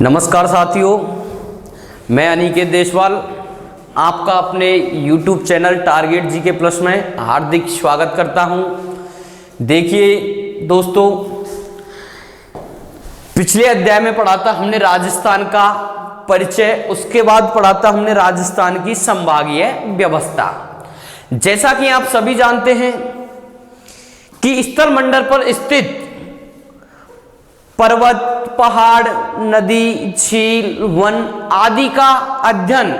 नमस्कार साथियों, मैं अनिकेत देशवाल आपका अपने YouTube channel target GK plus में हार्दिक स्वागत करता हूं। देखिए दोस्तों, पिछले अध्याय में पढ़ा था हमने राजस्थान का परिचय, उसके बाद पढ़ा था हमने राजस्थान की संभागीय व्यवस्था। जैसा कि आप सभी जानते हैं कि स्थल मंडल पर स्थित पर्वत, पहाड़, नदी, झील, वन आदि का अध्ययन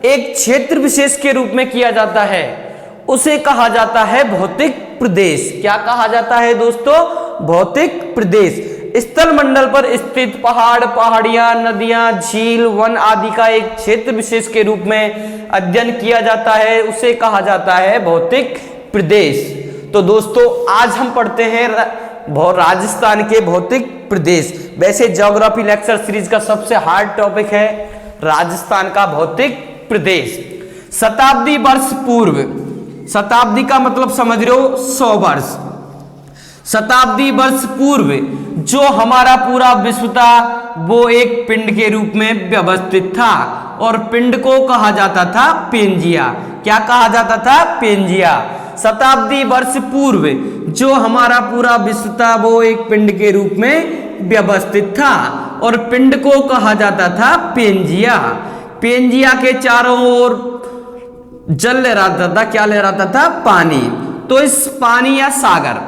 एक क्षेत्र विशेष के रूप में किया जाता है, उसे कहा जाता है भौतिक प्रदेश। क्या कहा जाता है दोस्तों? भौतिक प्रदेश। स्थल मंडल पर स्थित पहाड़, पहाड़ियां, नदियां, झील, वन आदि का एक क्षेत्र विशेष के रूप में अध्ययन किया जाता है, उसे कहा जाता है भौतिक प्रदेश। तो दोस्तों, आज हम पढ़ते हैं राजस्थान के भौतिक प्रदेश। वैसे ज्योग्राफी लेक्चर सीरीज का सबसे हार्ड टॉपिक है राजस्थान का भौतिक प्रदेश। शताब्दी वर्ष पूर्व, शताब्दी का मतलब समझ रहे हो 100 वर्ष। शताब्दी वर्ष पूर्व जो हमारा पूरा विश्व था वो एक पिंड के रूप में व्यवस्थित था और पिंड को कहा जाता था पेंजिया। क्या कहा जाता था? पेंजिया। शताब्दी वर्ष पूर्व जो हमारा पूरा विश्व था वो एक पिंड के रूप में व्यवस्थित था और पिंड को कहा जाता था पेंजिया। पेंजिया के चारों ओर जल लहराता था। क्या लहराता था? पानी। तो इस पानी या सागर,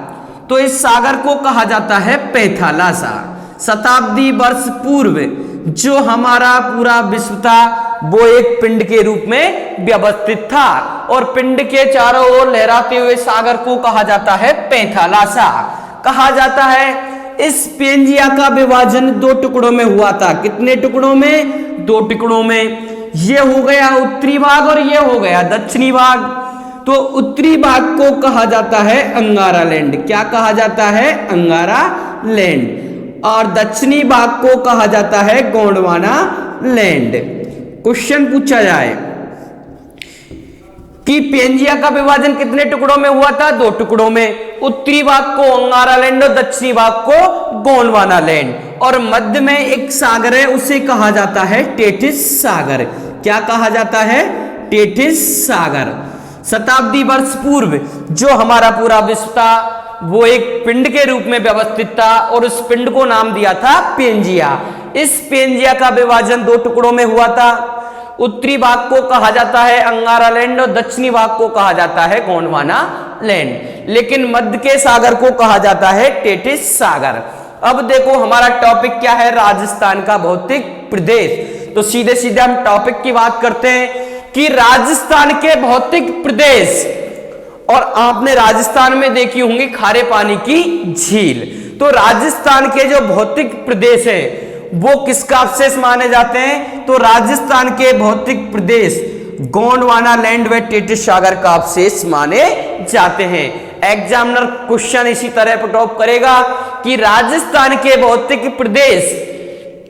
तो इस सागर को कहा जाता है पैथालासा। शताब्दी वर्ष पूर्व जो हमारा पूरा विश्व था वो एक पिंड के रूप में व्यवस्थित था और पिंड के चारों ओर लहराते हुए सागर को कहा जाता है पैथालासा कहा जाता है। इस पेंजिया का विभाजन 2 टुकड़ों में हुआ था। कितने टुकड़ों में? 2 टुकड़ों में। ये हो गया उत्तरी भाग और ये हो गया दक्षिणी भाग। तो उत्तरी भाग को कहा जाता है अंगारा लैंड। क्या कहा जाता है? अंगारा लैंड। और दक्षिणी भाग को कहा जाता है गोंडवाना लैंड। क्वेश्चन पूछा जाए कि पेंजिया का विभाजन कितने टुकड़ों में हुआ था? 2 टुकड़ों में। उत्तरी भाग को अंगारा लैंड और दक्षिणी भाग को गोंडवाना लैंड। और मध्य में एक सागर है, उसे कहा जाता है टेथिस सागर। क्या कहा जाता है? टेथिस सागर। शताब्दी वर्ष पूर्व जो हमारा पूरा विश्व था वो एक पिंड के रूप में व्यवस्थित था और उस पिंड को नाम दिया था पेंजिया। इस पेंजिया का विभाजन 2 टुकड़ों में हुआ था। उत्तरी भाग को कहा जाता है अंगारा लैंड और दक्षिणी भाग को कहा जाता है गोंडवाना लैंड, लेकिन मध्य के सागर को कहा जाता है टेथिस सागर। अब देखो हमारा टॉपिक क्या है? राजस्थान का भौतिक प्रदेश। तो सीधे सीधे हम टॉपिक की बात करते हैं कि राजस्थान के भौतिक प्रदेश। और आपने राजस्थान में देखी होंगी खारे पानी की झील। तो राजस्थान के जो भौतिक प्रदेश है वो किसका अवशेष माने जाते हैं? तो राजस्थान के भौतिक प्रदेश गोंडवाना लैंड व टेथिस सागर का अवशेष माने जाते हैं। एग्जामिनर क्वेश्चन इसी तरह पुटअप करेगा कि राजस्थान के भौतिक प्रदेश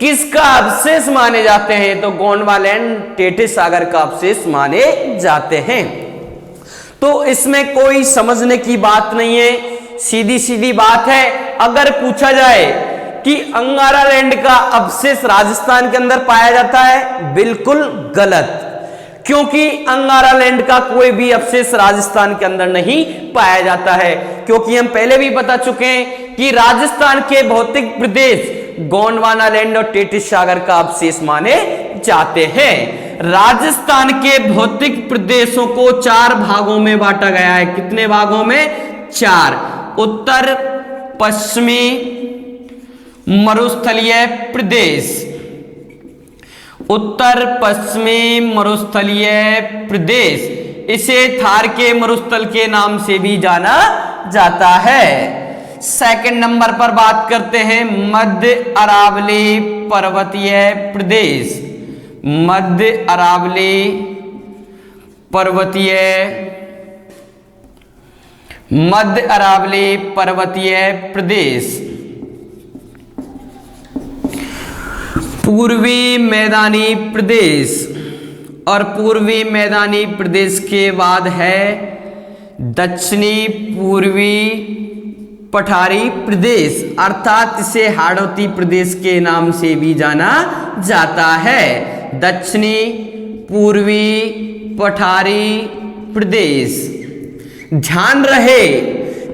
किसका अवशेष माने जाते हैं? तो गोंडवाना लैंड, टेथिस सागर का अवशेष माने जाते हैं। तो इसमें कोई समझने की बात नहीं है, सीधी सीधी बात है। अगर पूछा जाए कि अंगारा लैंड का अवशेष राजस्थान के अंदर पाया जाता है, बिल्कुल गलत, क्योंकि अंगारा लैंड का कोई भी अवशेष राजस्थान के अंदर नहीं पाया जाता है। क्योंकि हम पहले भी बता चुके हैं कि राजस्थान के भौतिक प्रदेश गोंडवाना लैंड और टेथिस सागर का अवशेष माने जाते हैं। राजस्थान के भौतिक प्रदेशों को 4 भागों में बांटा गया है। कितने भागों में? 4। उत्तर पश्चिमी मरुस्थलीय प्रदेश, उत्तर पश्चिमी मरुस्थलीय प्रदेश, इसे थार के मरुस्थल के नाम से भी जाना जाता है। सेकंड नंबर पर बात करते हैं मध्य अरावली पर्वतीय प्रदेश। मध्य अरावली पर्वतीय, मध्य अरावली पर्वतीय प्रदेश। पूर्वी मैदानी प्रदेश, और पूर्वी मैदानी प्रदेश के बाद है दक्षिणी पूर्वी पठारी प्रदेश अर्थात इसे हाड़ौती प्रदेश के नाम से भी जाना जाता है। दक्षिणी पूर्वी पठारी प्रदेश। ध्यान रहे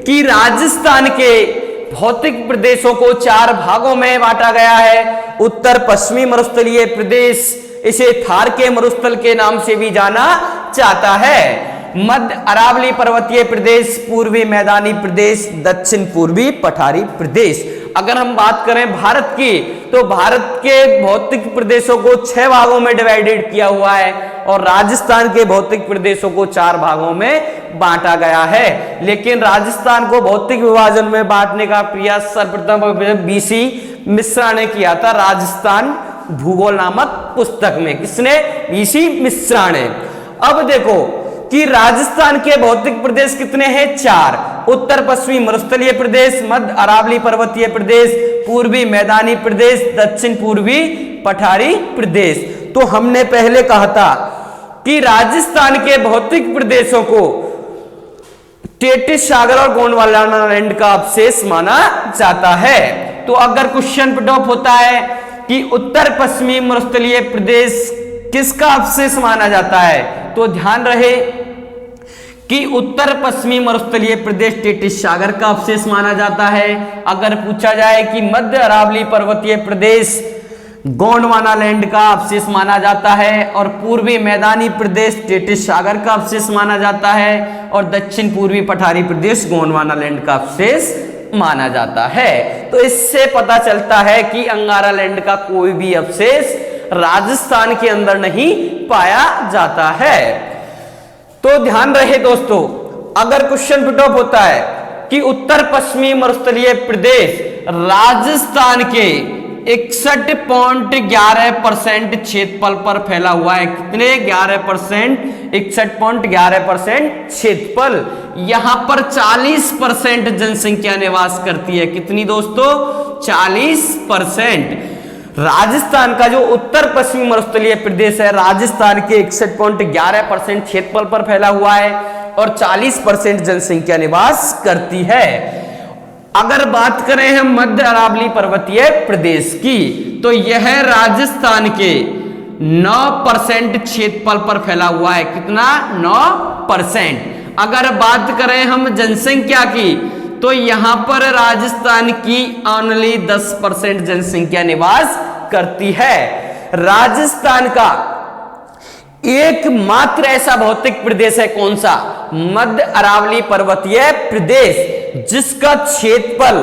कि राजस्थान के भौतिक प्रदेशों को 4 भागों में बांटा गया है। उत्तर पश्चिमी मरुस्थलीय प्रदेश, इसे थार के मरुस्थल के नाम से भी जाना जाता है। मध्य अरावली पर्वतीय प्रदेश, पूर्वी मैदानी प्रदेश, दक्षिण पूर्वी पठारी प्रदेश। अगर हम बात करें भारत की, तो भारत के भौतिक प्रदेशों को 6 भागों में डिवाइडेड किया हुआ है और राजस्थान के भौतिक प्रदेशों को 4 भागों में बांटा गया है। लेकिन राजस्थान को भौतिक विभाजन में बांटने का प्रयास सर्वप्रथम बीसी मिश्रा ने किया था, राजस्थान भूगोल नामक पुस्तक में। किसने? बीसी मिश्रा ने। अब देखो कि राजस्थान के भौतिक प्रदेश कितने हैं? 4। उत्तर पश्चिमी मरुस्थलीय प्रदेश, मध्य अरावली पर्वतीय प्रदेश, पूर्वी मैदानी प्रदेश, दक्षिण पूर्वी पठारी प्रदेश। तो हमने पहले कहा था कि राजस्थान के भौतिक प्रदेशों को टेटिस सागर और गोंडवाना लैंड का अवशेष माना जाता है। तो अगर क्वेश्चन पुट अप होता है कि उत्तर पश्चिमी मरुस्थलीय प्रदेश किसका अवशेष माना जाता है, तो ध्यान रहे कि उत्तर पश्चिमी मरुस्थलीय प्रदेश टेटिस सागर का अवशेष माना जाता है। अगर पूछा जाए कि मध्य अरावली पर्वतीय प्रदेश गोंडवाना लैंड का अवशेष माना जाता है और पूर्वी मैदानी प्रदेश टेटिस सागर का अवशेष माना जाता है और दक्षिण पूर्वी पठारी प्रदेश गोंडवाना लैंड का अवशेष माना जाता है। तो इससे पता चलता है कि अंगारा लैंड का कोई भी अवशेष राजस्थान के अंदर नहीं पाया जाता है। तो ध्यान रहे दोस्तों, अगर क्वेश्चन पुट अप होता है कि उत्तर पश्चिमी मरुस्थलीय प्रदेश राजस्थान के 61.11% क्षेत्रफल पर फैला हुआ है। कितने? 11%, 61.11% क्षेत्रफल। यहां पर 40% जनसंख्या निवास करती है। कितनी दोस्तों? 40%। राजस्थान का जो उत्तर पश्चिमी मरुस्थलीय प्रदेश है, राजस्थान के 61.11% क्षेत्रफल पर फैला हुआ है और 40% जनसंख्या निवास करती है। अगर बात करें हम मध्य अरावली पर्वतीय प्रदेश की, तो यह राजस्थान के 9% क्षेत्रफल पर फैला हुआ है। कितना? 9%। अगर बात करें हम जनसंख्या की, तो यहां पर राजस्थान की ओनली 10% जनसंख्या निवास करती है। राजस्थान का एकमात्र ऐसा भौतिक प्रदेश है, कौन सा? मध्य अरावली पर्वतीय प्रदेश, जिसका क्षेत्रफल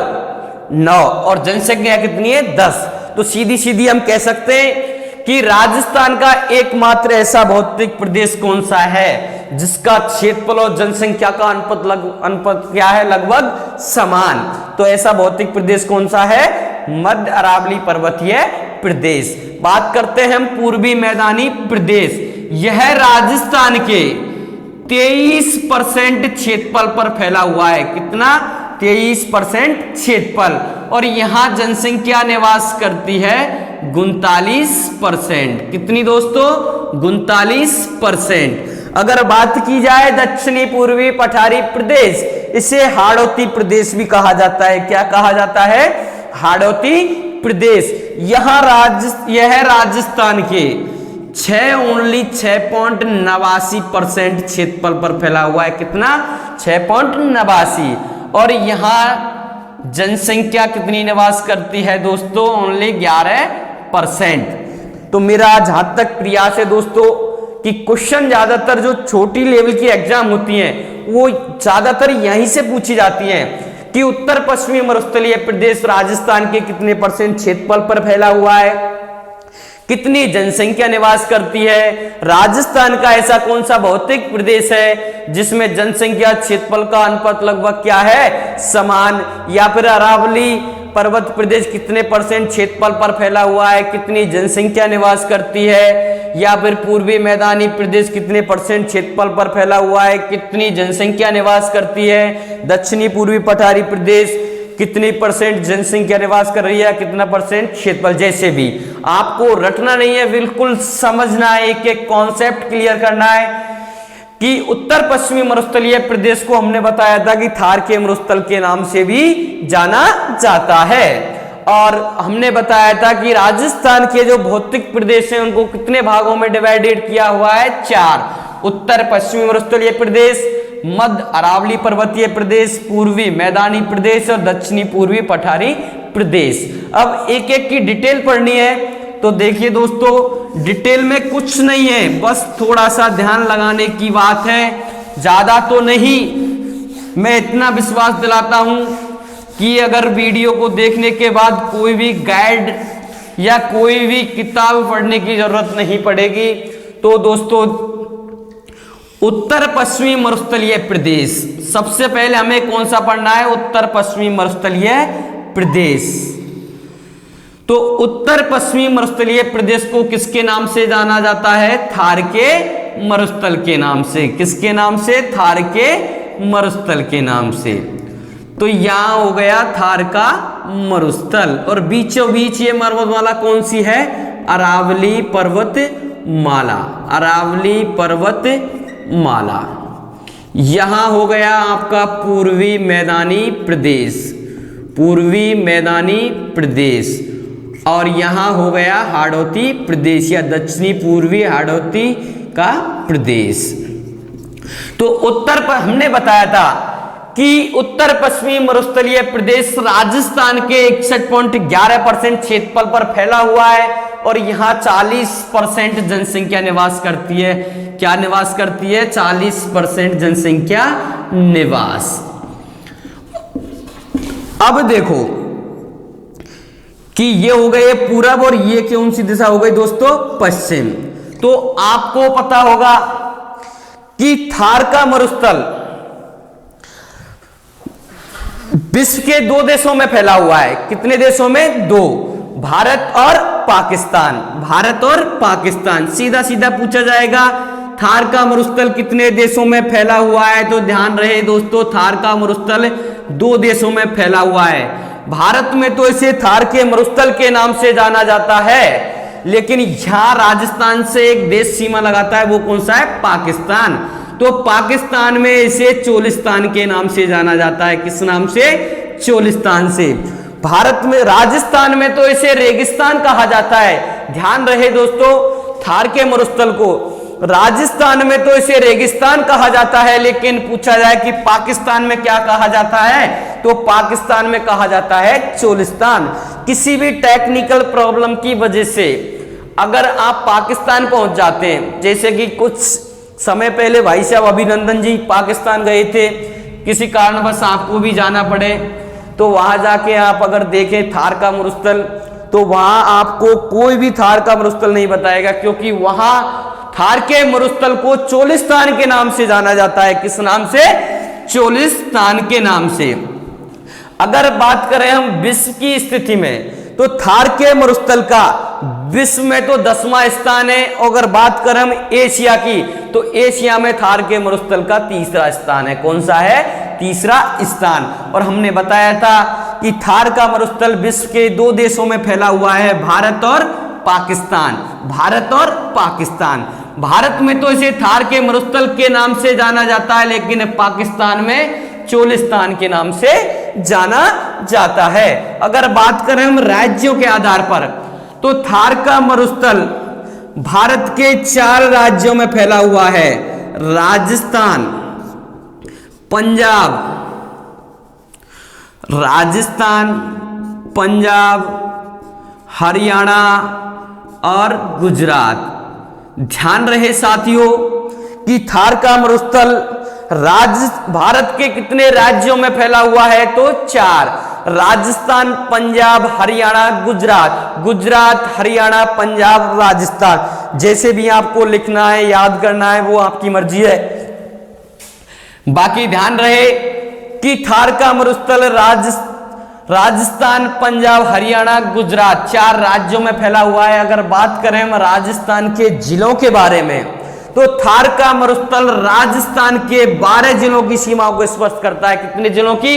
9 और जनसंख्या कितनी है? 10। तो सीधी सीधी हम कह सकते हैं कि राजस्थान का एकमात्र ऐसा भौतिक प्रदेश कौन सा है जिसका क्षेत्रफल और जनसंख्या का अनुपात क्या है? लगभग समान। तो ऐसा भौतिक प्रदेश कौन सा है? मध्य अरावली पर्वतीय प्रदेश। बात करते हैं हम पूर्वी मैदानी प्रदेश। यह राजस्थान के 23% क्षेत्रफल पर फैला हुआ है। कितना? 23% क्षेत्रफल। और यहां जनसंख्या निवास करती है 39%। कितनी दोस्तों? 39%। अगर बात की जाए दक्षिणी पूर्वी पठारी प्रदेश, इसे हाड़ौती प्रदेश भी कहा जाता है। क्या कहा जाता है? हाड़ौती प्रदेश। यह राजस्थान के 6.89% क्षेत्रफल पर फैला हुआ है। कितना? 6.89। और यहां जनसंख्या कितनी निवास करती है दोस्तों? ओनली 11%। तो मेरा जहां तक प्रयास है दोस्तों कि क्वेश्चन ज्यादातर जो छोटी लेवल की एग्जाम होती हैं वो ज्यादातर यहीं से पूछी जाती हैं कि उत्तर पश्चिमी मरुस्थलीय प्रदेश राजस्थान के कितने % क्षेत्रफल पर फैला हुआ है, कितनी जनसंख्या निवास करती है। राजस्थान का ऐसा कौन सा भौतिक प्रदेश है जिसमें जनसंख्या क्षेत्रफल का अनुपात लगभग क्या है? समान। या फिर अरावली पर्वत प्रदेश कितने % क्षेत्रफल पर फैला हुआ है, कितनी जनसंख्या निवास करती है। या फिर पूर्वी मैदानी प्रदेश कितने % क्षेत्रफल पर फैला हुआ है, कितनी जनसंख्या निवास करती है। दक्षिणी पूर्वी पठारी प्रदेश कितनी % जनसंख्या निवास कर रही है, कितना % क्षेत्रफल। जैसे भी आपको रटना नहीं है, बिल्कुल समझना है, एक एक कॉन्सेप्ट क्लियर करना है कि उत्तर पश्चिमी मरुस्थलीय प्रदेश को हमने बताया था कि थार के मरुस्थल के नाम से भी जाना जाता है। और हमने बताया था कि राजस्थान के जो भौतिक प्रदेश हैं उनको कितने भागों में डिवाइडेड किया हुआ है, 4। उत्तर पश्चिमी मरुस्थलीय प्रदेश, मध्य अरावली पर्वतीय प्रदेश, पूर्वी मैदानी प्रदेश और दक्षिणी पूर्वी पठारी प्रदेश। अब एक एक की डिटेल पढ़नी है, तो देखिए दोस्तों डिटेल में कुछ नहीं है, बस थोड़ा सा ध्यान लगाने की बात है, ज्यादा तो नहीं। मैं इतना विश्वास दिलाता हूं कि अगर वीडियो को देखने के बाद कोई भी गाइड या कोई भी किताब पढ़ने की जरूरत नहीं पड़ेगी। तो दोस्तों उत्तर पश्चिमी मरुस्थलीय प्रदेश, सबसे पहले हमें कौन सा पढ़ना है, उत्तर पश्चिमी मरुस्थलीय प्रदेश। तो उत्तर पश्चिमी मरुस्थलीय प्रदेश को किसके नाम से जाना जाता है, थार के मरुस्थल के नाम से। किसके नाम से, थार के मरुस्थल के नाम से। तो यहां हो गया थार का मरुस्थल, और बीचों बीच ये पर्वतमाला कौन सी है, अरावली पर्वत माला। अरावली पर्वत माला। यहां हो गया आपका पूर्वी मैदानी प्रदेश, पूर्वी मैदानी प्रदेश। और यहां हो गया हाड़ौती प्रदेश या दक्षिणी पूर्वी हाड़ौती का प्रदेश। तो उत्तर पर हमने बताया था कि उत्तर पश्चिमी मरुस्थलीय प्रदेश राजस्थान के 61.11% क्षेत्रफल पर फैला हुआ है, और यहां 40% जनसंख्या निवास करती है। क्या निवास करती है, 40% जनसंख्या निवास। अब देखो कि ये हो गए पूरब, और ये कौन सी दिशा हो गई दोस्तों, पश्चिम। तो आपको पता होगा कि थार का मरुस्थल विश्व के 2 देशों में फैला हुआ है। कितने देशों में, 2, भारत और पाकिस्तान। भारत और पाकिस्तान। सीधा सीधा पूछा जाएगा थार का मरुस्थल कितने देशों में फैला हुआ है, तो ध्यान रहे दोस्तों थार का मरुस्थल 2 देशों में फैला हुआ है। भारत में तो इसे थार के मरुस्थल के नाम से जाना जाता है, लेकिन यहां राजस्थान से एक देश सीमा लगाता है, वो कौन सा है, पाकिस्तान। तो पाकिस्तान में इसे चोलिस्तान के नाम से जाना जाता है। किस नाम से, चोलिस्तान से। भारत में राजस्थान में तो इसे रेगिस्तान कहा जाता है। ध्यान रहे दोस्तों थार के मरुस्थल को राजस्थान में तो इसे रेगिस्तान कहा जाता है, लेकिन पूछा जाए कि पाकिस्तान में क्या कहा जाता है, तो पाकिस्तान में कहा जाता है चोलिस्तान। किसी भी टेक्निकल प्रॉब्लम की वजह से अगर आप पाकिस्तान पहुंच जाते हैं, जैसे कि कुछ समय पहले भाई साहब अभिनंदन जी पाकिस्तान गए थे, किसी कारणवश आपको भी जाना पड़े, तो वहां जाके आप अगर देखें थार का मरुस्थल, तो वहां आपको कोई भी थार का मरुस्थल नहीं बताएगा, क्योंकि वहां थार के मरुस्थल को चोलिस्तान के नाम से जाना जाता है। किस नाम से, चोलिस्तान के नाम से। अगर बात करें हम विश्व की स्थिति में, तो थार के मरुस्थल का विश्व में तो 10वां स्थान है। अगर बात करें हम एशिया की, तो एशिया में थार के मरुस्थल का 3रा स्थान है। कौन सा है, 3रा स्थान। और हमने बताया था कि थार का मरुस्थल विश्व के 2 देशों में फैला हुआ है, भारत और पाकिस्तान। भारत और पाकिस्तान। भारत में तो इसे थार के मरुस्थल के नाम से जाना जाता है, लेकिन पाकिस्तान में चोलिस्तान के नाम से जाना जाता है। अगर बात करें हम राज्यों के आधार पर, तो थार का मरुस्थल भारत के 4 राज्यों में फैला हुआ है, राजस्थान, पंजाब, हरियाणा और गुजरात। ध्यान रहे साथियों कि थार का मरुस्थल भारत के कितने राज्यों में फैला हुआ है, तो 4, राजस्थान, पंजाब, हरियाणा, गुजरात। गुजरात, हरियाणा, पंजाब, राजस्थान, जैसे भी आपको लिखना है, याद करना है, वो आपकी मर्जी है। बाकी ध्यान रहे कि थार का मरुस्थल राजस्थान, पंजाब, हरियाणा, गुजरात 4 राज्यों में फैला हुआ है। अगर बात करें हम राजस्थान के जिलों के बारे में, तो थार का मरुस्थल राजस्थान के 12 जिलों की सीमाओं को स्पर्श करता है। कितने जिलों की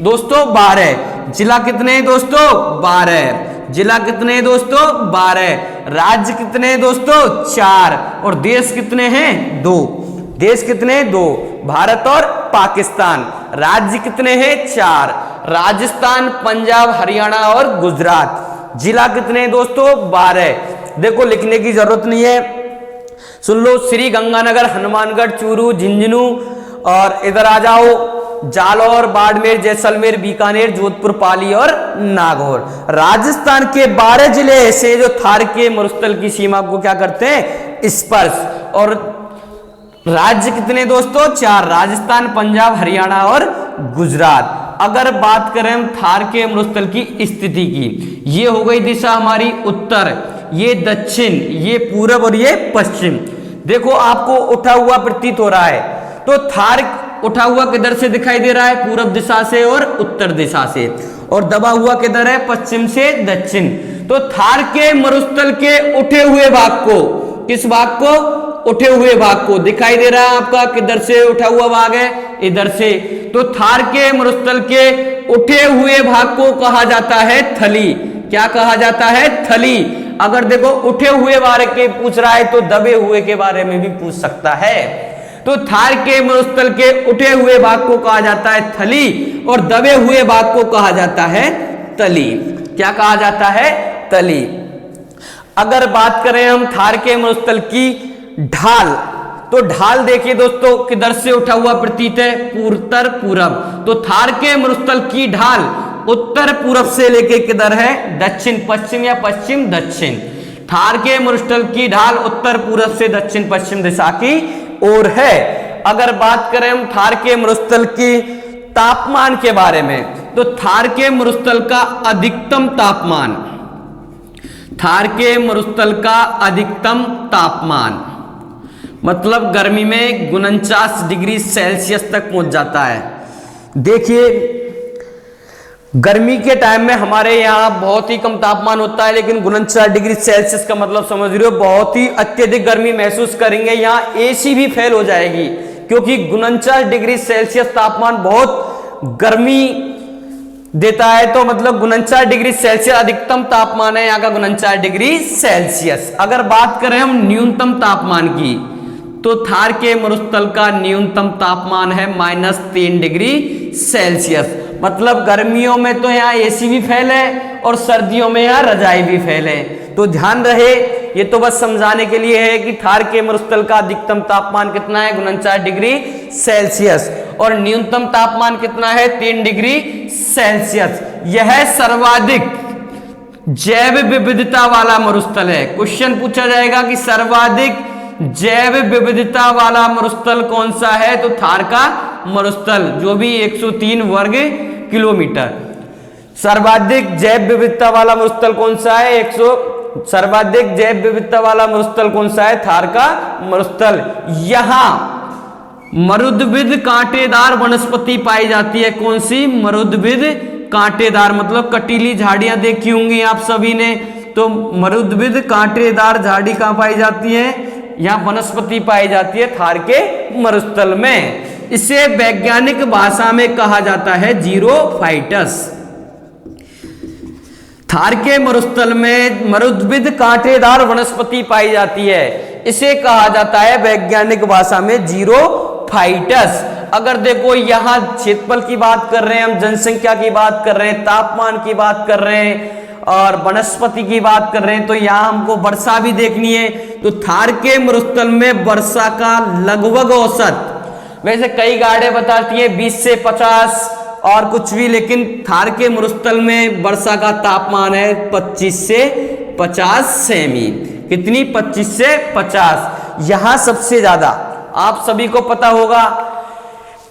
दोस्तों, 12। जिला कितने हैं दोस्तों, 12। जिला कितने हैं दोस्तों, 12। राज्य कितने हैं दोस्तों, 4। और देश कितने हैं, 2। देश कितने? 2, भारत और पाकिस्तान। राज्य कितने हैं? 4, राजस्थान, पंजाब, हरियाणा और गुजरात। जिला कितने हैं दोस्तों? 12। देखो लिखने की जरूरत नहीं है, सुन लो। श्री गंगानगर, हनुमानगढ़, चूरू, झुंझुनू, और इधर आ जाओ जालौर, बाड़मेर, जैसलमेर, बीकानेर, जोधपुर, पाली और नागौर। राजस्थान के 12 जिले ऐसे जो थार के मरुस्थल की सीमा को क्या करते हैं? स्पर्श। और राज्य कितने दोस्तों? 4, राजस्थान, पंजाब, हरियाणा और गुजरात। अगर बात करें हम थार के मरुस्थल की स्थिति की, ये हो गई दिशा हमारी उत्तर, ये दक्षिण, ये पूरब और ये पश्चिम। देखो आपको उठा हुआ प्रतीत हो रहा है, तो थार उठा हुआ किधर से दिखाई दे रहा है? पूरब दिशा से और उत्तर दिशा से, और दबा हुआ किधर है? पश्चिम से दक्षिण। तो थार के मरुस्थल के उठे हुए भाग को, किस भाग को? उठे हुए भाग को दिखाई दे रहा है आपका, किधर से उठा हुआ भाग है? इधर से। तो थार के मरुस्थल के उठे हुए भाग को कहा जाता है थली। क्या कहा जाता है? थली। अगर देखो उठे हुए बारे के पूछ रहा है तो दबे हुए के बारे में भी पूछ सकता है। तो थार के मरुस्थल के उठे हुए भाग को कहा जाता है थली, और दबे हुए भाग को कहा जाता है तली। क्या कहा जाता है? तली। अगर बात करें हम थार के मरुस्थल की ढाल, तो ढाल देखिए दोस्तों किधर से उठा हुआ प्रतीत है? उत्तर पूरब। तो थार के मरुस्थल की ढाल उत्तर पूरब से लेके किधर है? दक्षिण पश्चिम या पश्चिम दक्षिण। थार के मरुस्थल की ढाल उत्तर पूरब से दक्षिण पश्चिम दिशा की ओर है। अगर बात करें हम थार के मरुस्थल की तापमान के बारे में, तो थार के मरुस्थल का अधिकतम तापमान, थार के मरुस्थल का अधिकतम तापमान मतलब गर्मी में 49 डिग्री सेल्सियस तक पहुंच जाता है। देखिए गर्मी के टाइम में हमारे यहाँ बहुत ही कम तापमान होता है, लेकिन 49 डिग्री सेल्सियस का मतलब समझ रहे हो, बहुत ही अत्यधिक गर्मी महसूस करेंगे। यहाँ एसी भी फेल हो जाएगी, क्योंकि 49 डिग्री सेल्सियस तापमान बहुत गर्मी देता है। तो मतलब 49 डिग्री सेल्सियस अधिकतम तापमान है यहाँ का, 49 डिग्री सेल्सियस। अगर बात करें हम न्यूनतम तापमान की, तो थार के मरुस्थल का न्यूनतम तापमान है -3 डिग्री सेल्सियस। मतलब गर्मियों में तो यहाँ एसी भी फेल है और सर्दियों में यहाँ रजाई भी फेल है। तो ध्यान रहे, ये तो बस समझाने के लिए है कि थार के मरुस्थल का अधिकतम तापमान कितना है? 49 डिग्री सेल्सियस, और न्यूनतम तापमान कितना है? 3 डिग्री सेल्सियस। यह सर्वाधिक जैव विविधता वाला मरुस्थल है। क्वेश्चन पूछा जाएगा कि सर्वाधिक जैव विविधता वाला मरुस्थल कौन सा है? तो थार का मरुस्थल, जो भी 103 वर्ग किलोमीटर। सर्वाधिक जैव विविधता वाला मरुस्थल कौन सा है? सर्वाधिक जैव विविधता वाला मरुस्थल कौन सा है? थार का मरुस्थल। यहां मरुद्भिद कांटेदार वनस्पति पाई जाती है। कौन सी? मरुद्भिद कांटेदार, मतलब कटीली झाड़ियां देखी होंगी आप सभी ने। तो मरुद्भिद कांटेदार झाड़ी कहां पाई जाती है? यहाँ वनस्पति पाई जाती है थार के मरुस्थल में। इसे वैज्ञानिक भाषा में कहा जाता है जीरोफाइटस। थार के मरुस्थल में मरुद्भिद कांटेदार वनस्पति पाई जाती है, इसे कहा जाता है वैज्ञानिक भाषा में जीरोफाइटस। अगर देखो यहाँ क्षेत्रफल की बात कर रहे हैं हम, जनसंख्या की बात कर रहे हैं, तापमान की बात कर रहे हैं और वनस्पति की बात कर रहे हैं, तो यहाँ हमको वर्षा भी देखनी है। तो थार के मरुस्थल में वर्षा का लगभग औसत, वैसे कई गाड़े बताती है 20 से 50 और कुछ भी, लेकिन थार के मरुस्थल में वर्षा का तापमान है 25 से 50 सेमी। कितनी? 25 से 50। यहां सबसे ज्यादा आप सभी को पता होगा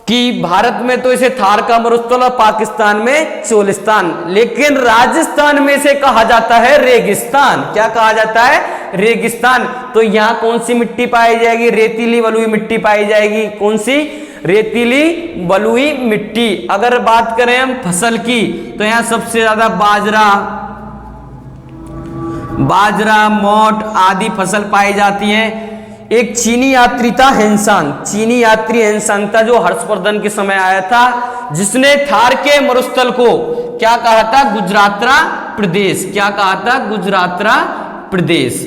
कि भारत में तो इसे थार का मरुस्थल और पाकिस्तान में चोलिस्तान, लेकिन राजस्थान में से कहा जाता है रेगिस्तान। क्या कहा जाता है? रेगिस्तान। तो यहां कौन सी मिट्टी पाई जाएगी? रेतीली बलुई मिट्टी पाई जाएगी। कौन सी? रेतीली बलुई मिट्टी। अगर बात करें हम फसल की, तो यहां सबसे ज्यादा बाजरा, मोट आदि फसल पाई जाती है। एक चीनी यात्री था हेनसांग, चीनी यात्री हेनसांग था जो हर्षवर्धन के समय आया था, जिसने थार के मरुस्थल को क्या कहा था? गुजरातरा प्रदेश। क्या कहा था? गुजरातरा प्रदेश।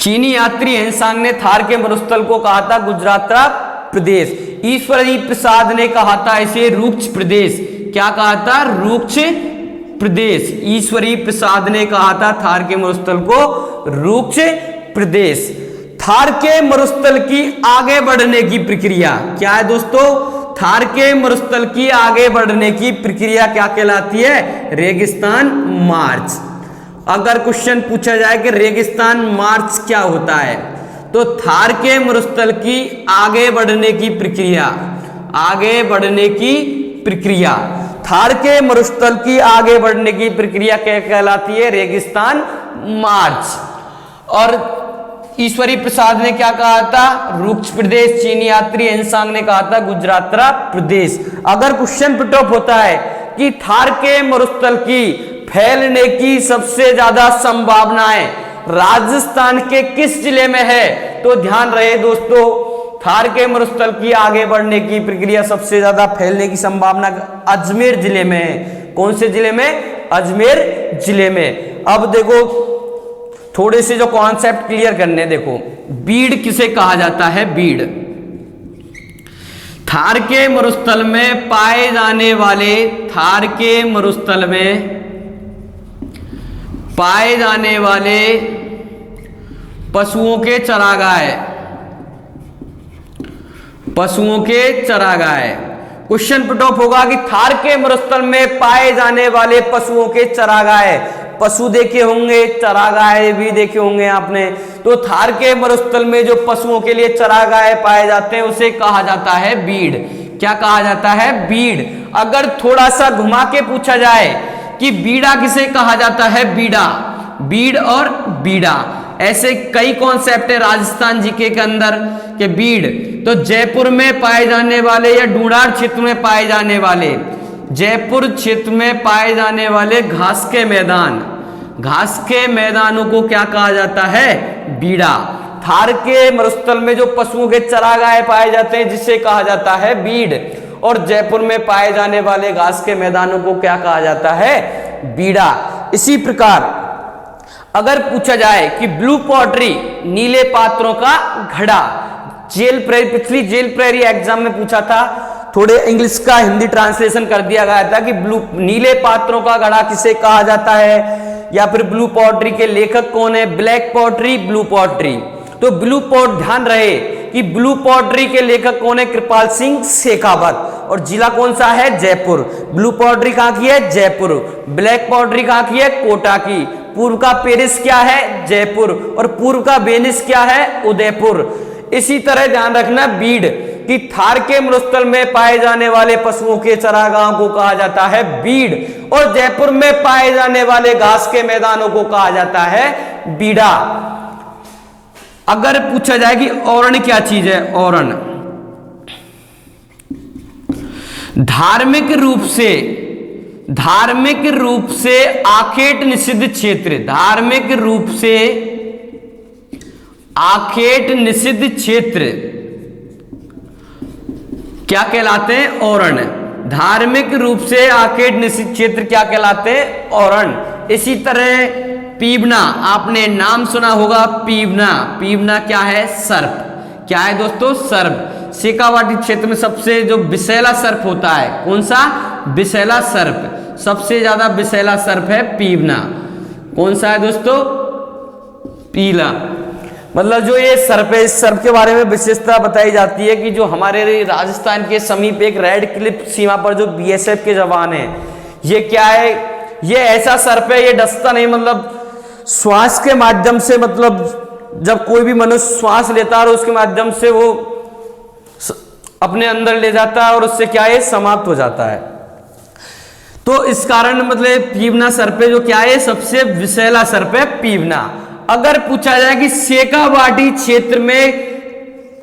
चीनी यात्री हेनसांग ने थार के मरुस्थल को कहा था गुजरात प्रदेश। ईश्वरी प्रसाद ने कहा था इसे रुक्ष प्रदेश। क्या कहा था? रुक्ष प्रदेश। ईश्वरी प्रसाद ने कहा था थार के मरुस्थल को रुक्ष प्रदेश। थार के मरुस्थल की आगे बढ़ने की प्रक्रिया क्या है दोस्तों? थार के मरुस्थल की आगे बढ़ने की प्रक्रिया क्या कहलाती है? रेगिस्तान मार्च। अगर क्वेश्चन पूछा जाए कि रेगिस्तान मार्च क्या होता है, तो थार के मरुस्थल की आगे बढ़ने की प्रक्रिया, आगे बढ़ने की प्रक्रिया, थार के मरुस्थल की आगे बढ़ने की प्रक्रिया क्या कहलाती है? रेगिस्तान मार्च। और ईश्वरी प्रसाद ने क्या कहा था? रुक्ष प्रदेश। चीनी यात्री हेनसांग ने कहा था गुजरात प्रदेश। अगर क्वेश्चन पुट अप होता है कि थार के मरुस्थल की फैलने की सबसे ज्यादा संभावनाएं राजस्थान के किस जिले में है, तो ध्यान रहे दोस्तों, थार के मरुस्थल की आगे बढ़ने की प्रक्रिया सबसे ज्यादा फैलने की संभावना अजमेर जिले में है। कौन से जिले में? अजमेर जिले में। अब देखो थोड़े से जो कॉन्सेप्ट क्लियर करने, देखो बीड़ किसे कहा जाता है? बीड़ थार के मरुस्थल में पाए जाने वाले, थार के मरुस्थल में पाए जाने वाले पशुओं के चरागाह, पशुओं के चरागाह। क्वेश्चन पुट अप होगा कि थार के मरुस्थल में पाए जाने वाले पशुओं के चरागाह, पशु देखे होंगे, चरागाह भी देखे होंगे आपने। तो थार के मरुस्थल में जो पशुओं के लिए चरागाह पाए जाते हैं उसे कहा जाता है बीड़। क्या कहा जाता है? बीड़। अगर थोड़ा सा घुमा के पूछा जाए कि बीड़ा किसे कहा जाता है? बीड़ा। बीड़ और बीड़ा, ऐसे कई कॉन्सेप्ट है राजस्थान जीके के अंदर के बीड़। तो जयपुर में पाए जाने वाले या ढूंढार क्षेत्र में पाए जाने वाले, जयपुर क्षेत्र में पाए जाने वाले घास के मैदान, घास के मैदानों को क्या कहा जाता है? बीड़ा। थार के मरुस्थल में जो पशुओं के चरागाह पाए जाते हैं जिसे कहा जाता है बीड़, और जयपुर में पाए जाने वाले घास के मैदानों को क्या कहा जाता है? बीड़ा। इसी प्रकार अगर पूछा जाए कि ब्लू पॉटरी, नीले पात्रों का घड़ा, जेल प्रेरी, पिछली जेल प्रेरी एग्जाम में पूछा था, थोड़े इंग्लिश का हिंदी ट्रांसलेशन कर दिया गया था कि नीले पात्रों का घड़ा किसे कहा जाता है, या फिर ब्लू पॉटरी के लेखक कौन है? Black pottery, blue pottery. तो ब्लू पॉट, ध्यान रहे कि ब्लू पॉटरी के लेखक कौन है? कृपाल सिंह शेखावत। और जिला कौन सा है? जयपुर। ब्लू पॉटरी कहां की है? जयपुर। ब्लैक पॉटरी कहां की है? कोटा की। पूर्व का पेरिस क्या है? जयपुर। और पूर्व का वेनिस क्या है? उदयपुर। इसी तरह ध्यान रखना बीड़ कि थार के मरुस्थल में पाए जाने वाले पशुओं के चरागाहों को कहा जाता है बीड़, और जयपुर में पाए जाने वाले घास के मैदानों को कहा जाता है बीड़ा। अगर पूछा जाए कि औरण क्या चीज है? औरण धार्मिक रूप से आखेट निषिद्ध क्षेत्र, धार्मिक रूप से आखेट निषिद्ध क्षेत्र क्या कहलाते हैं? औरण। धार्मिक रूप से आखेट निषिद्ध क्षेत्र क्या कहलाते हैं? औरण। इसी तरह पीवना, आपने नाम सुना होगा पीवना। पीवना क्या है? सर्प। क्या है दोस्तों? सर्प। शेखावाटी क्षेत्र में सबसे जो विषैला सर्प होता है, कौन सा? विषैला सर्प। सबसे ज्यादा विषैला सर्प है पीवना। कौन सा है दोस्तों? पीला। मतलब जो ये सर्प है, इस सर्प के बारे में विशेषता बताई जाती है कि जो हमारे राजस्थान के समीप एक रेड क्लिफ सीमा पर जो बीएसएफ के जवान हैं, ये क्या है? ये ऐसा सर्प है, ये डसता नहीं, मतलब श्वास के माध्यम से, मतलब जब कोई भी मनुष्य श्वास लेता है और उसके माध्यम से वो अपने अंदर ले जाता है और उससे क्या है? समाप्त हो जाता है। तो इस कारण मतलब पीवना सर्प है जो क्या है? सबसे विषैला सर्प है पीवना। अगर पूछा जाए कि शेखावाटी क्षेत्र में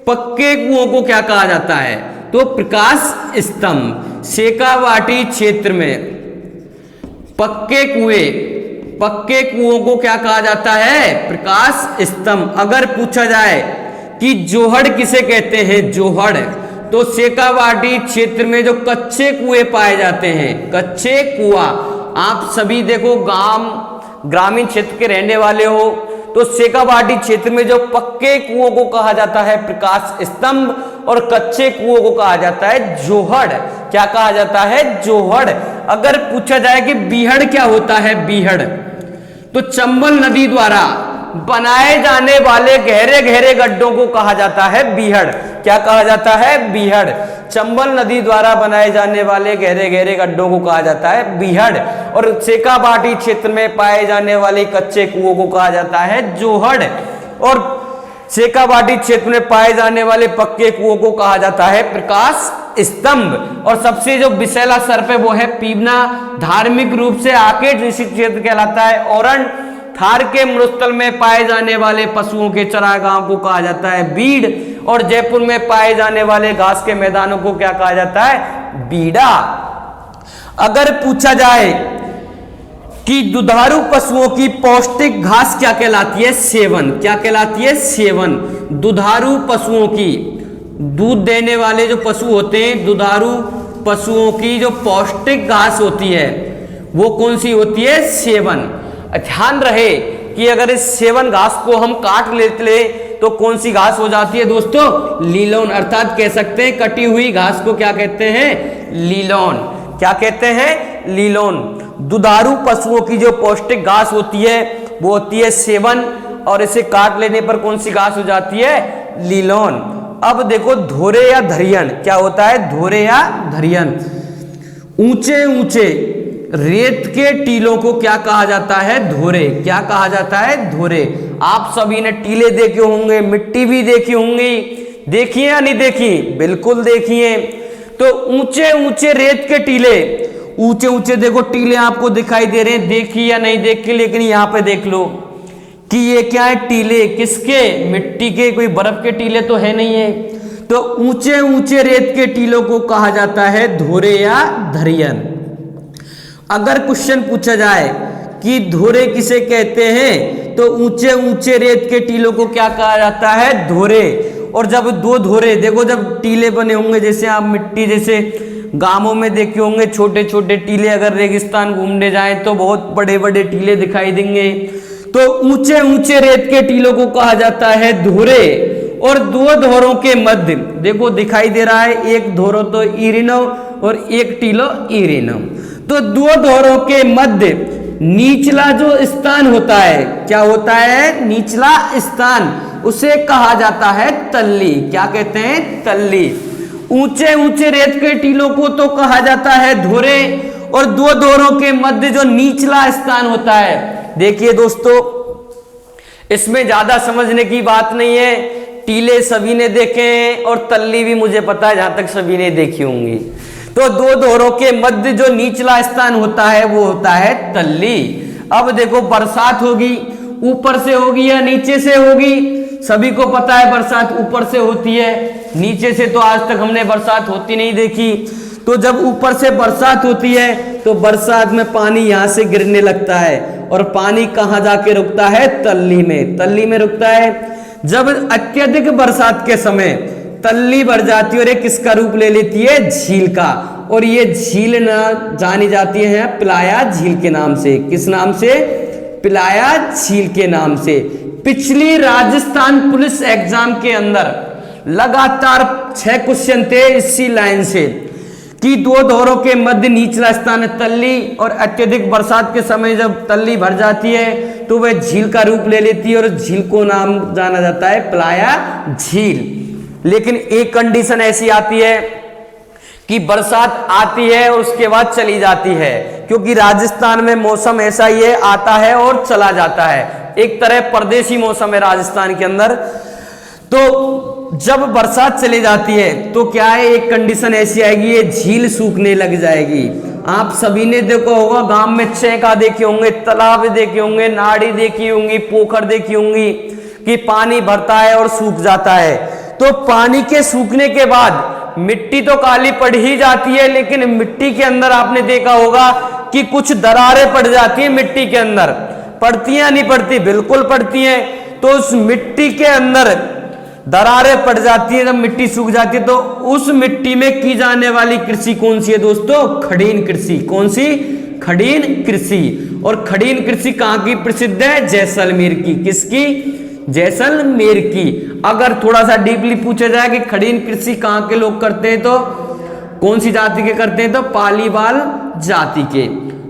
पक्के कुओं को क्या कहा जाता है, तो प्रकाश स्तंभ। शेखावाटी क्षेत्र में पक्के कुओं को क्या कहा जाता है? प्रकाश स्तंभ। अगर पूछा जाए कि जोहड़ किसे कहते हैं? जोहड़। तो शेखावाटी क्षेत्र में जो कच्चे कुएं पाए जाते हैं, कच्चे कुआं, आप सभी देखो ग्रामीण क्षेत्र के रहने वाले हो तो शेखावाटी क्षेत्र में जो पक्के कुओं को कहा जाता है प्रकाश स्तंभ और कच्चे कुओं को कहा जाता है जोहड़। क्या कहा जाता है? जोहड़। अगर पूछा जाए कि बीहड़ क्या होता है, बीहड़, तो चंबल नदी द्वारा बनाए जाने वाले गहरे गहरे गड्ढों को कहा जाता है बीहड़। क्या कहा जाता है? बीहड़। चंबल नदी द्वारा बनाए जाने वाले गहरे गहरे गड्ढों को कहा जाता है बीहड़। और शेखावाटी क्षेत्र में पाए जाने वाले कच्चे कुओं को कहा जाता है जोहड़। और शेखावाटी क्षेत्र में पाए जाने वाले पक्के कुओं को कहा जाता है प्रकाश स्तंभ। और सबसे जो विशैला सर्प है वो है पीवना। धार्मिक रूप से आकेट निषिद्ध क्षेत्र कहलाता है। औरण। थार के मरुस्थल में पाए जाने वाले पशुओं के चरागाहों को कहा जाता है बीड़। और जयपुर में पाए जाने वाले घास के मैदानों को क्या कहा जाता है? बीड़ा। अगर पूछा जाए कि दुधारू पशुओं की पौष्टिक घास क्या कहलाती है? सेवन। क्या कहलाती है? सेवन। दुधारू पशुओं की, दूध देने वाले जो पशु होते हैं, दुधारू पशुओं की जो पौष्टिक घास होती है वो कौन सी होती है? सेवन। ध्यान रहे कि अगर इस सेवन घास को हम काट लेते तो कौन सी घास हो जाती है दोस्तों? लीलोन। अर्थात कह सकते हैं कटी हुई घास को क्या कहते हैं? लीलोन। क्या कहते हैं? लीलोन। दुधारू पशुओं की जो पौष्टिक घास होती है वो होती है सेवन, और इसे काट लेने पर कौन सी घास हो जाती है? लीलोन। अब देखो धोरे या धरियन क्या होता है? धोरे या धरियन। ऊंचे ऊंचे रेत के टीलों को क्या कहा जाता है? धोरे। क्या कहा जाता है? धोरे। आप सभी ने टीले देखे होंगे, मिट्टी भी देखी होंगी, देखी या नहीं देखी? बिल्कुल देखी है। तो ऊंचे ऊंचे रेत के टीले, ऊंचे ऊंचे देखो टीले आपको दिखाई दे रहे हैं, देखी या नहीं देखी? लेकिन यहां पे देख लो कि ये क्या है? टीले। किसके? मिट्टी के। कोई बर्फ के टीले तो है नहीं है। तो ऊंचे ऊंचे रेत के टीलों को कहा जाता है धोरे या धरियन। अगर क्वेश्चन पूछा जाए कि धोरे किसे कहते हैं, तो ऊंचे ऊंचे रेत के टीलों को क्या कहा जाता है? धोरे। और जब दो धोरे देखो, जब टीले बने होंगे, जैसे आप मिट्टी, जैसे गांवों में देखे होंगे छोटे छोटे टीले, अगर रेगिस्तान घूमने जाएं तो बहुत बड़े बड़े टीले दिखाई देंगे। तो ऊंचे ऊंचे रेत के टीलों को कहा जाता है धोरे। और दो धोरों के मध्य देखो दिखाई दे रहा है, एक धोरो तो इरिनव और एक टीलो इरिनव। तो दो धोरों के मध्य निचला जो स्थान होता है, क्या होता है? निचला स्थान, उसे कहा जाता है तल्ली। क्या कहते हैं? तल्ली। ऊंचे ऊंचे रेत के टीलों को तो कहा जाता है धोरे। और दो धोरों के मध्य जो निचला स्थान होता है, देखिए दोस्तों इसमें ज्यादा समझने की बात नहीं है। टीले सभी ने देखे हैं और तल्ली भी मुझे पता है जहां तक सभी ने देखी होंगी। तो दो धोरों के मध्य जो निचला स्थान होता है वो होता है तल्ली। अब देखो बरसात होगी, ऊपर से होगी या नीचे से होगी? सभी को पता है बरसात ऊपर से होती है, नीचे से तो आज तक हमने बरसात होती नहीं देखी। तो जब ऊपर से बरसात होती है तो बरसात में पानी यहाँ से गिरने लगता है, और पानी कहाँ जाके रुकता है? तल्ली में। तल्ली में रुकता है। जब अत्यधिक बरसात के समय तल्ली भर जाती है और ये किसका रूप ले लेती है? झील का। और ये झील ना जानी जाती है पिलाया झील के नाम से। किस नाम से? पिलाया झील के नाम से। पिछली राजस्थान पुलिस एग्जाम के अंदर लगातार 6 क्वेश्चन थे इसी लाइन से कि दो धोरों के मध्य निचला स्थान है तल्ली, और अत्यधिक बरसात के समय जब तल्ली भर जाती है तो वह झील का रूप ले लेती है, और झील को नाम जाना जाता है पिलाया झील। लेकिन एक कंडीशन ऐसी आती है कि बरसात आती है और उसके बाद चली जाती है, क्योंकि राजस्थान में मौसम ऐसा ही है, आता है और चला जाता है। एक तरह परदेशी मौसम है राजस्थान के अंदर। तो जब बरसात चली जाती है तो क्या है, एक कंडीशन ऐसी आएगी, ये झील सूखने लग जाएगी। आप सभी ने देखा होगा, गांव में चैका देखे होंगे, तालाब देखे होंगे, नाड़ी देखी होंगी, पोखर देखी होंगी कि पानी भरता है और सूख जाता है। तो पानी के सूखने के बाद मिट्टी तो काली पड़ ही जाती है, लेकिन मिट्टी के अंदर आपने देखा होगा कि कुछ दरारें पड़ जाती है मिट्टी के अंदर। पड़ती हैं नहीं पड़ती? बिल्कुल पड़ती हैं। तो उस मिट्टी के अंदर दरारें पड़ जाती है, जब मिट्टी सूख जाती है तो उस मिट्टी में की जाने वाली कृषि कौन सी है दोस्तों? खड़ीन कृषि। कौन सी? खड़ीन कृषि। और खड़ीन कृषि कहाँ की प्रसिद्ध है? जैसलमेर की। किसकी? जैसलमेर की। अगर थोड़ा सा डीपली पूछा जाए कि खड़ीन कृषि कहाँ के लोग करते हैं, तो कौन सी जाति के करते हैं? तो पालीवाल जाति के।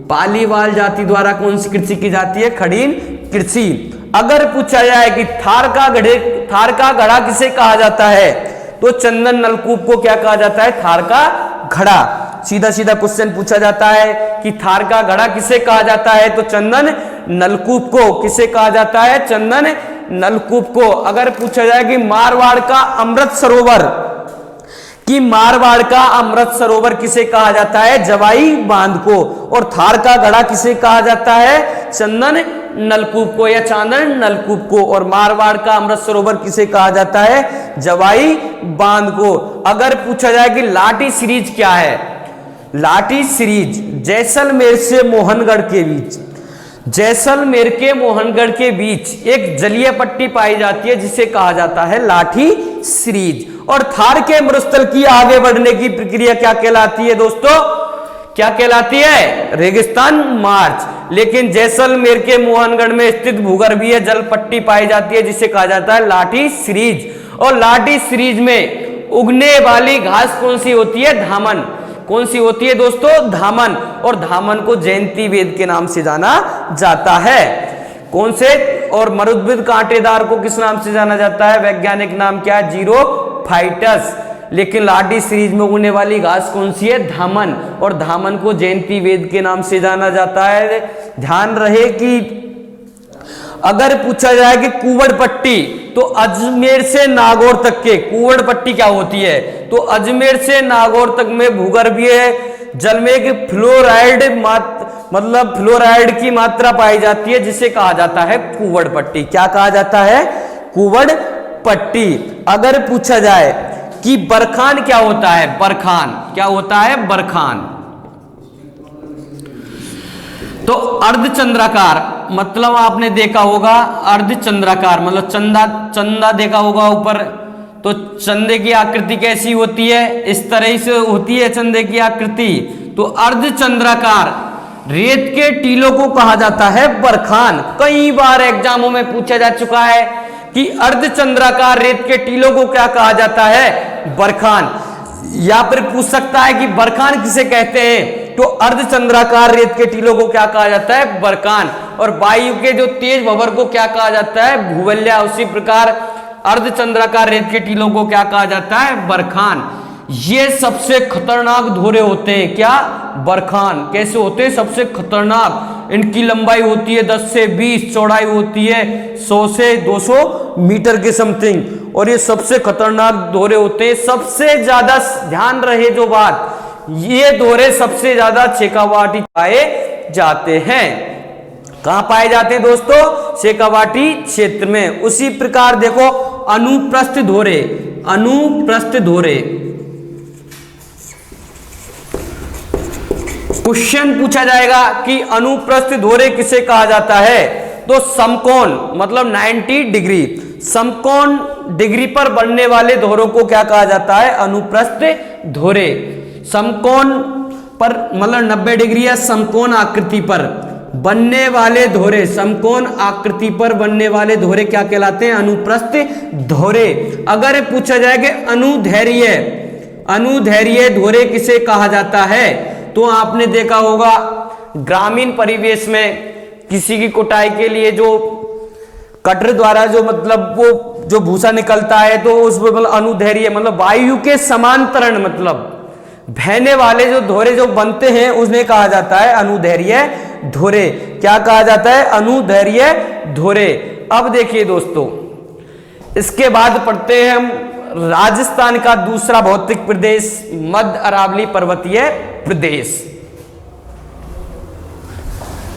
पालीवाल जाति द्वारा कौन सी कृषि की जाती है? खड़ीन कृषि। अगर पूछा जाए कि थार का घड़ा किसे कहा जाता है, तो चंदन नलकूप को क्या कहा जाता है? थार का घड़ा। सीधा सीधा क्वेश्चन पूछा जाता है कि थार का घड़ा किसे कहा जाता है, तो चंदन नलकूप को। किसे कहा जाता है? चंदन नलकूप को। अगर पूछा जाए कि मारवाड़ का अमृत सरोवर किसे कहा जाता है? जवाई बांध को। और थार का घड़ा किसे कहा जाता है? चंदन नलकूप को या चांदन नलकूप को। और मारवाड़ का अमृत सरोवर किसे कहा जाता है? जवाई बांध को। अगर पूछा जाए कि लाठी सीरीज क्या है? लाठी सीरीज जैसलमेर से मोहनगढ़ के बीच, जैसलमेर के मोहनगढ़ के बीच एक जलीय पट्टी पाई जाती है जिसे कहा जाता है लाठी सीरीज। और थार के मरुस्थल की आगे बढ़ने की प्रक्रिया क्या कहलाती है दोस्तों? क्या कहलाती है? रेगिस्तान मार्च। लेकिन जैसलमेर के मोहनगढ़ में स्थित भूगर्भीय जल पट्टी पाई जाती है जिसे कहा जाता है लाठी सीरीज। और लाठी सीरीज में उगने वाली घास कौन सी होती है? धामन। कौन सी होती है दोस्तों? धामन। और धामन को जयंती वेद के नाम से जाना जाता है। कौन से? और मरुद्भिद कांटेदार को किस नाम से जाना जाता है? वैज्ञानिक नाम क्या है? जीरोफाइटस। लेकिन लाठी सीरीज में उगने वाली घास कौन सी है? धामन। और धामन को जयंती वेद के नाम से जाना जाता है। ध्यान रहे कि अगर पूछा जाए कि कुवड़ पट्टी, तो अजमेर से नागौर तक के कुवड़ पट्टी क्या होती है? तो अजमेर से नागौर तक में भूगर्भीय जल में एक फ्लोराइड की मात्रा पाई जाती है जिसे कहा जाता है कुवड़ पट्टी। क्या कहा जाता है? कुवड़ पट्टी। अगर पूछा जाए कि बरखान क्या होता है? बरखान क्या होता है? बरखान तो अर्धचंद्राकार, मतलब आपने देखा होगा अर्धचंद्राकार मतलब चंदा देखा होगा ऊपर, तो चंदे की आकृति कैसी होती है? इस तरह से होती है चंदे की आकृति। तो अर्धचंद्राकार रेत के टीलों को कहा जाता है बरखान। कई बार एग्जामों में पूछा जा चुका है कि अर्धचंद्राकार रेत के टीलों को क्या कहा जाता है? बरखान। या फिर पूछ सकता है कि बरखान किसे कहते हैं, तो अर्धचंद्राकार रेत के टीलों को क्या कहा जाता है? बरखान। और वायु के जो तेज भंवर को क्या कहा जाता है? भूवल्या। उसी प्रकार अर्धचंद्राकार रेत के टीलों को क्या कहा जाता है? बरखान। ये सबसे खतरनाक धोरे होते हैं। क्या? बरखान। कैसे होते हैं? सबसे खतरनाक। इनकी लंबाई होती है 10 से 20, चौड़ाई होती है 100 से 200 मीटर के समथिंग। और ये सबसे खतरनाक दोहरे होते हैं। सबसे ज्यादा ध्यान रहे जो बात, ये दोहरे सबसे ज्यादा शेखावाटी पाए जाते हैं। कहां पाए जाते हैं दोस्तों? शेखावाटी क्षेत्र में। उसी प्रकार देखो अनुप्रस्थ दोहरे, अनुप्रस्थ दोहरे क्वेश्चन पूछा जाएगा कि अनुप्रस्थ दोहरे किसे कहा जाता है? तो समकोण मतलब 90 डिग्री, समकोण डिग्री पर बनने वाले दोहरों को क्या कहा जाता है? अनुप्रस्थ दोहरे। समकोण पर मतलब 90 डिग्री या समकोण आकृति पर बनने वाले दोहरे, समकोण आकृति पर बनने वाले दोहरे क्या कहलाते हैं? अनुप्रस्थ दोहरे। अगर पूछा जाए कि अनुदैर्घ्य दोहरे किसे कहा जाता है, तो आपने देखा होगा ग्रामीण परिवेश में किसी की कुटाई के लिए जो कटर द्वारा जो मतलब वो जो भूसा निकलता है, तो उसमें मतलब अनुदैर्घ्य मतलब वायु के समांतरण मतलब बहने वाले जो दोहरे जो बनते हैं उन्हें कहा जाता है अनुदैर्घ्य दोहरे। क्या कहा जाता है? अनुदैर्घ्य दोहरे। अब देखिए दोस्तों, इसके बाद पढ़ते हैं हम राजस्थान का दूसरा भौतिक प्रदेश, मध्य अरावली पर्वतीय प्रदेश।